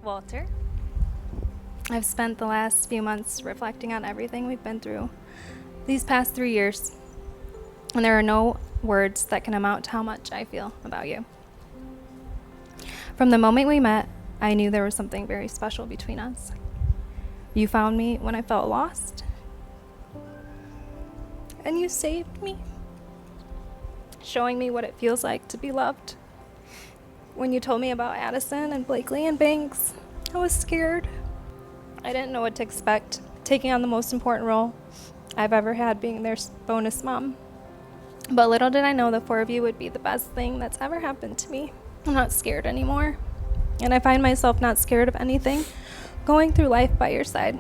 Walter, I've spent the last few months reflecting on everything we've been through these past 3 years, and there are no words that can amount to how much I feel about you. From the moment we met, I knew there was something very special between us. You found me when I felt lost, and you saved me, showing me what it feels like to be loved. When you told me about Addison and Blakely and Banks, I was scared. I didn't know what to expect, taking on the most important role I've ever had, being their bonus mom. But little did I know the four of you would be the best thing that's ever happened to me. I'm not scared anymore, and I find myself not scared of anything, going through life by your side.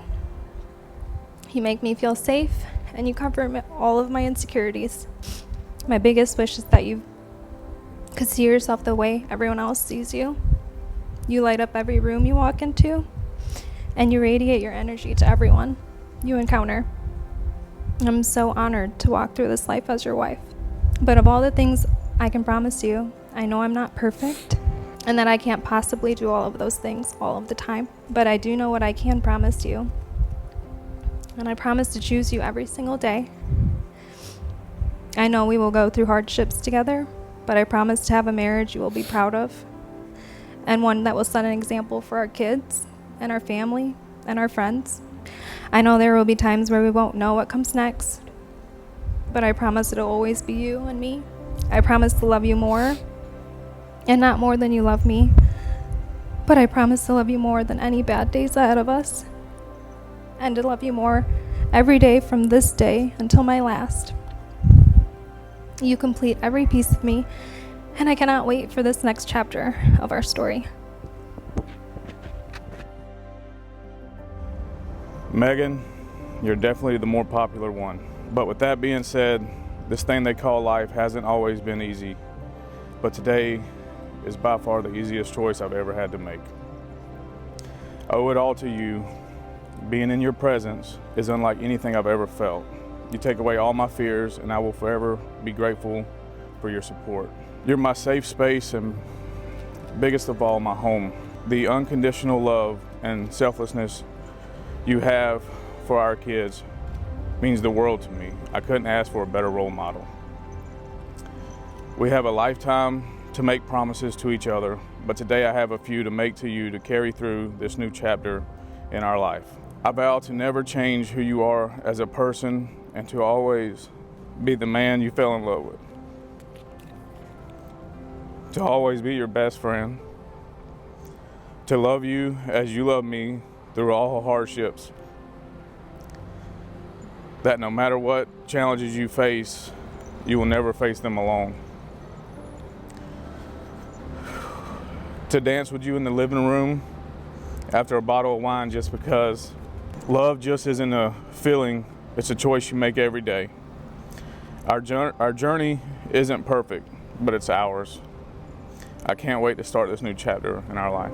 You make me feel safe, and you cover all of my insecurities. My biggest wish is that you could see yourself the way everyone else sees you. You light up every room you walk into, and you radiate your energy to everyone you encounter. I'm so honored to walk through this life as your wife. But of all the things I can promise you, I know I'm not perfect, and that I can't possibly do all of those things all of the time. But I do know what I can promise you, and I promise to choose you every single day. I know we will go through hardships together, but I promise to have a marriage you will be proud of, and one that will set an example for our kids and our family and our friends. I know there will be times where we won't know what comes next, but I promise it'll always be you and me. I promise to love you more, and not more than you love me, but I promise to love you more than any bad days ahead of us, and to love you more every day from this day until my last. You complete every piece of me, and I cannot wait for this next chapter of our story. Megan, you're definitely the more popular one. But with that being said, this thing they call life hasn't always been easy. But today is by far the easiest choice I've ever had to make. I owe it all to you. Being in your presence is unlike anything I've ever felt. You take away all my fears, and I will forever be grateful for your support. You're my safe space, and biggest of all, my home. The unconditional love and selflessness you have for our kids means the world to me. I couldn't ask for a better role model. We have a lifetime to make promises to each other, but today I have a few to make to you to carry through this new chapter in our life. I vow to never change who you are as a person, and to always be the man you fell in love with. To always be your best friend. To love you as you love me through all hardships. That no matter what challenges you face, you will never face them alone. To dance with you in the living room after a bottle of wine just because. Love just isn't a feeling, it's a choice you make every day. Our journey isn't perfect, but it's ours. I can't wait to start this new chapter in our life.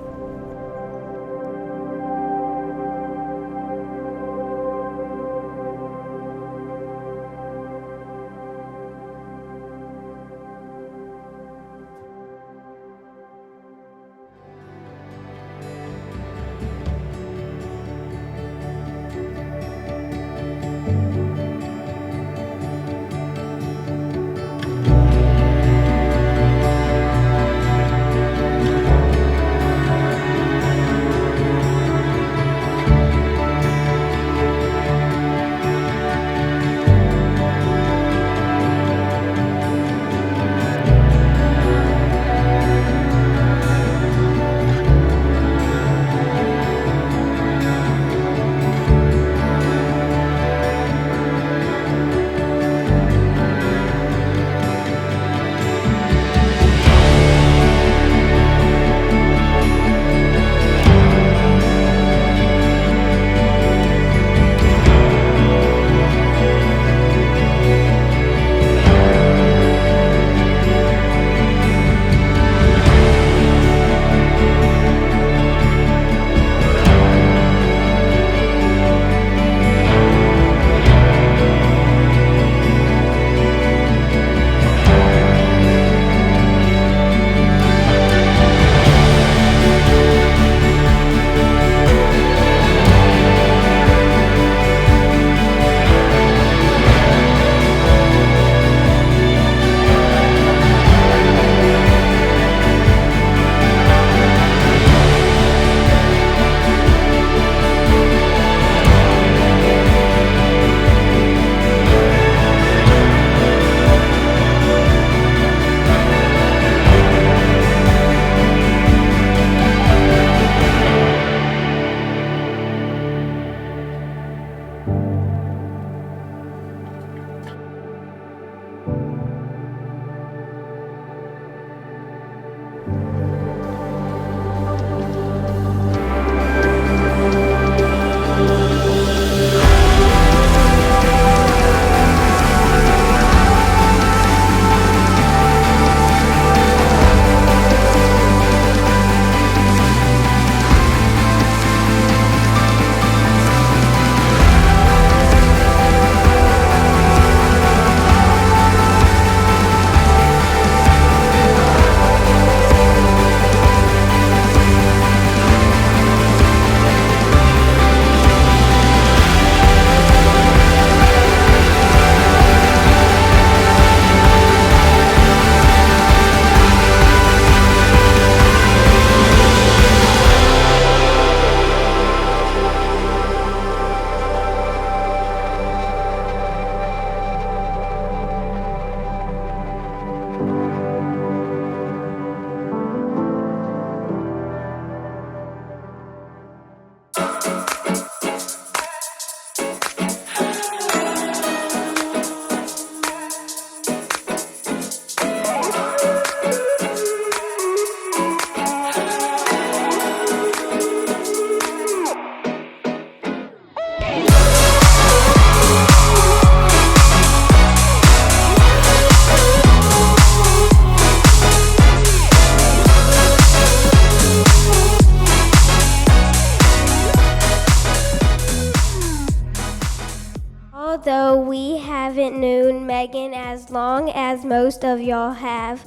Megan as long as most of y'all have.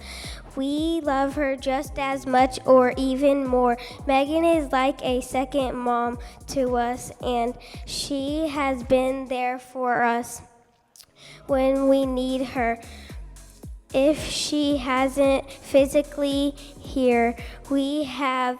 We love her just as much or even more. Megan is like a second mom to us, and she has been there for us when we need her. If she hasn't physically here, we have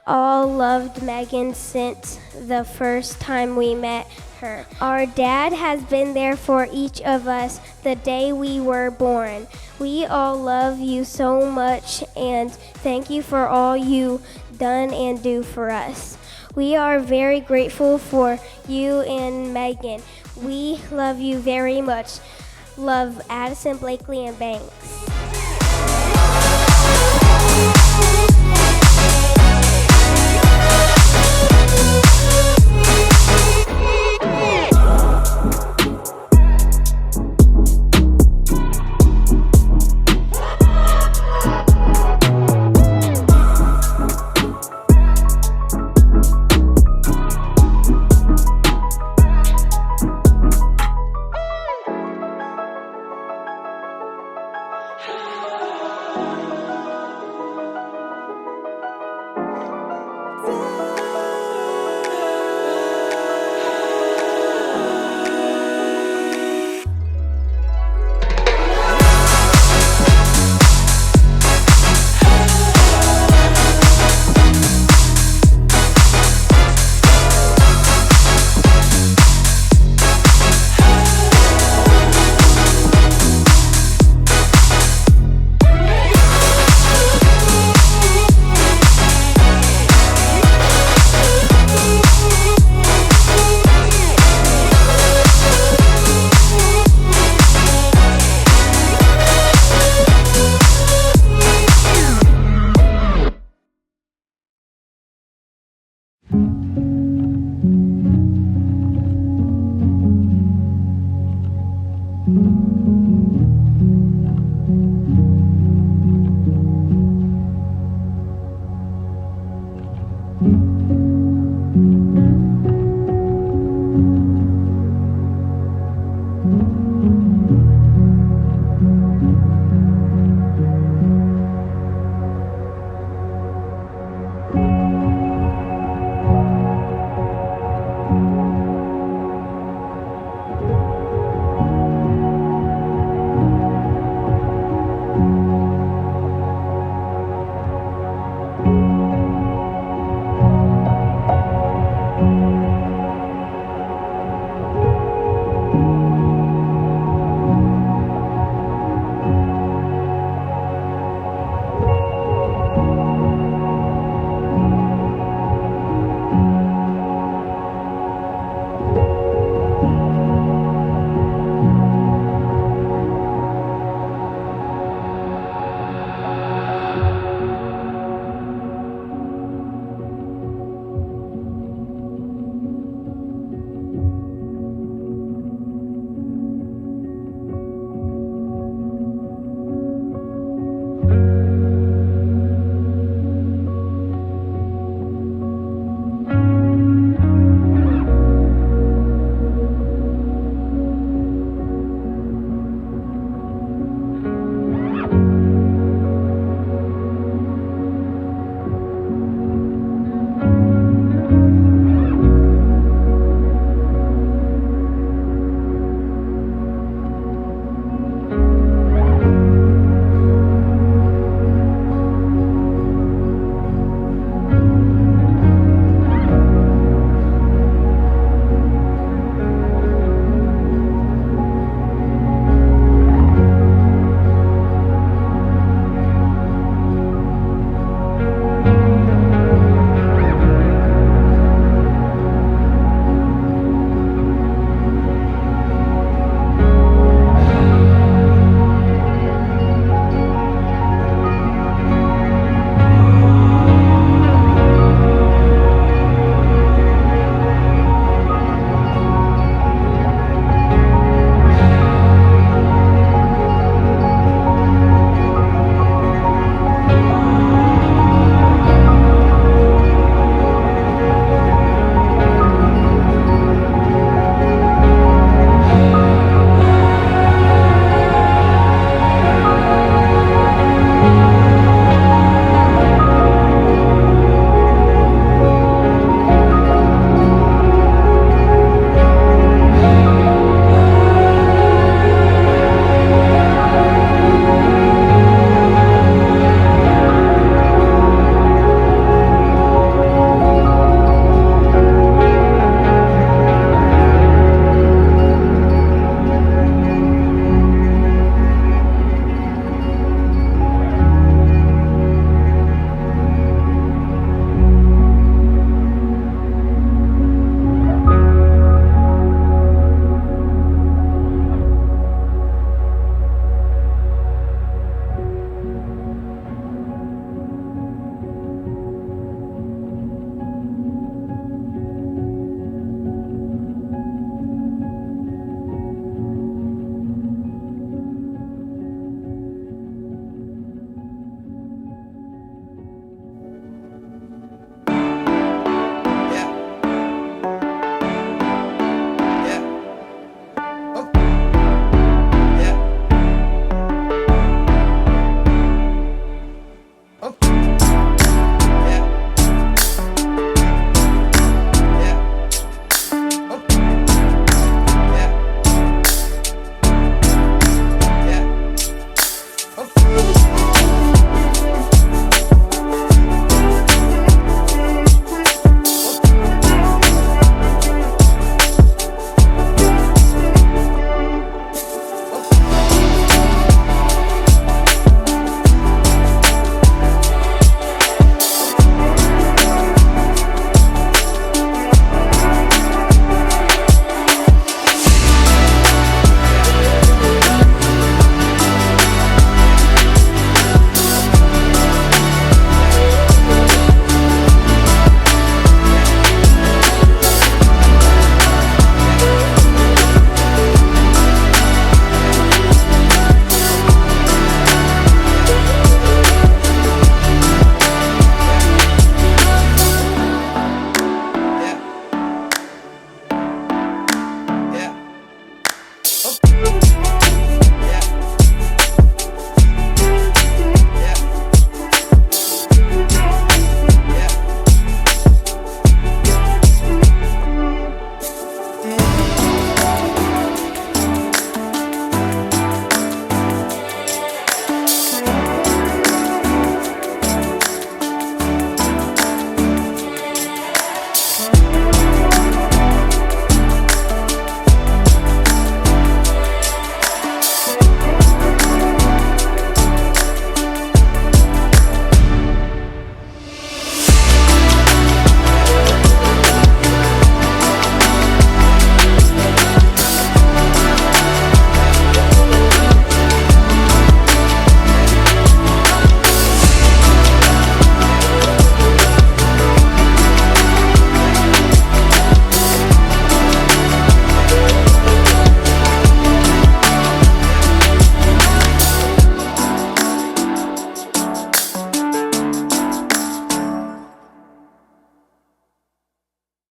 all loved Megan since the first time we met her. Our dad has been there for each of us the day we were born. We all love you so much and thank you for all you done and do for us. We are very grateful for you and Megan. We love you very much. Love, Addison, Blakely, and Banks.